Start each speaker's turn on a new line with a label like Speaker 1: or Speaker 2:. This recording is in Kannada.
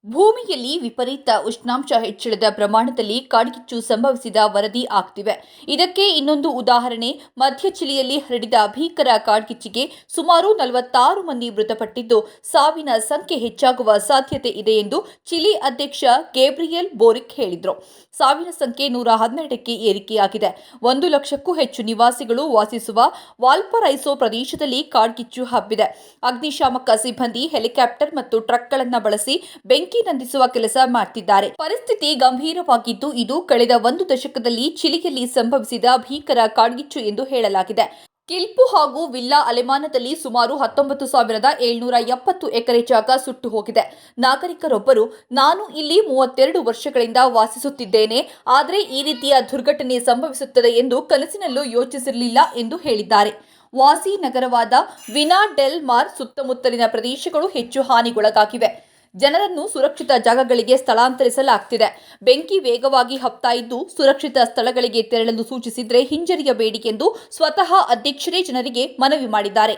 Speaker 1: ಭೂಮಿಯಲ್ಲಿ ವಿಪರೀತ ಉಷ್ಣಾಂಶ ಹೆಚ್ಚಳದ ಪ್ರಮಾಣದಲ್ಲಿ ಕಾಡ್ಗಿಚ್ಚು ಸಂಭವಿಸಿದ ವರದಿ ಆಗ್ತಿವೆ. ಇದಕ್ಕೆ ಇನ್ನೊಂದು ಉದಾಹರಣೆ ಮಧ್ಯ ಚಿಲಿಯಲ್ಲಿ ಹರಡಿದ ಭೀಕರ ಕಾಡ್ಗಿಚ್ಚಿಗೆ ಸುಮಾರು 46 ಮಂದಿ ಮೃತಪಟ್ಟಿದ್ದು, ಸಾವಿನ ಸಂಖ್ಯೆ ಹೆಚ್ಚಾಗುವ ಸಾಧ್ಯತೆ ಇದೆ ಎಂದು ಚಿಲಿ ಅಧ್ಯಕ್ಷ ಗೇಬ್ರಿಯಲ್ ಬೋರಿಕ್ ಹೇಳಿದರು. ಸಾವಿನ ಸಂಖ್ಯೆ 112ಕ್ಕೆ ಏರಿಕೆಯಾಗಿದೆ. 1 ಲಕ್ಷಕ್ಕೂ ಹೆಚ್ಚು ನಿವಾಸಿಗಳು ವಾಸಿಸುವ ವಾಲ್ಪರೈಸೋ ಪ್ರದೇಶದಲ್ಲಿ ಕಾಡ್ಗಿಚ್ಚು ಹಬ್ಬಿದೆ. ಅಗ್ನಿಶಾಮಕ ಸಿಬ್ಬಂದಿ ಹೆಲಿಕಾಪ್ಟರ್ ಮತ್ತು ಟ್ರಕ್ಗಳನ್ನು ಬಳಸಿ ಬೆಂಕಿ ನಂದಿಸುವ ಕೆಲಸ ಮಾಡುತ್ತಿದ್ದಾರೆ. ಪರಿಸ್ಥಿತಿ ಗಂಭೀರವಾಗಿದ್ದು, ಇದು ಕಳೆದ 1 ದಶಕದಲ್ಲಿ ಚಿಲಿಯಲ್ಲಿ ಸಂಭವಿಸಿದ ಭೀಕರ ಕಾಡ್ಗಿಚ್ಚು ಎಂದು ಹೇಳಲಾಗಿದೆ. ಕಿಲ್ಪು ಹಾಗೂ ವಿಲ್ಲಾ ಅಲೆಮಾನದಲ್ಲಿ ಸುಮಾರು 19,770 ಎಕರೆ ಜಾಗ ಸುಟ್ಟು ಹೋಗಿದೆ. ನಾಗರಿಕರೊಬ್ಬರು, ನಾನು ಇಲ್ಲಿ 32 ವರ್ಷಗಳಿಂದ ವಾಸಿಸುತ್ತಿದ್ದೇನೆ, ಆದರೆ ಈ ರೀತಿಯ ದುರ್ಘಟನೆ ಸಂಭವಿಸುತ್ತದೆ ಎಂದು ಕನಸಿನಲ್ಲೂ ಯೋಚಿಸಿರಲಿಲ್ಲ ಎಂದು ಹೇಳಿದ್ದಾರೆ. ವಾಸಿ ನಗರವಾದ ವಿನಾ ಡೆಲ್ ಮಾರ್ ಸುತ್ತಮುತ್ತಲಿನ ಪ್ರದೇಶಗಳು ಹೆಚ್ಚು ಹಾನಿಗೊಳಗಾಗಿವೆ. ಜನರನ್ನು ಸುರಕ್ಷಿತ ಜಾಗಗಳಿಗೆ ಸ್ಥಳಾಂತರಿಸಲಾಗುತ್ತಿದೆ. ಬೆಂಕಿ ವೇಗವಾಗಿ ಹಬ್ತಾ ಇದ್ದು, ಸುರಕ್ಷಿತ ಸ್ಥಳಗಳಿಗೆ ತೆರಳಲು ಸೂಚಿಸಿದರೆ ಹಿಂಜರಿಯಬೇಡಿ ಎಂದು ಸ್ವತಃ ಅಧ್ಯಕ್ಷರೇ ಜನರಿಗೆ ಮನವಿ ಮಾಡಿದ್ದಾರೆ.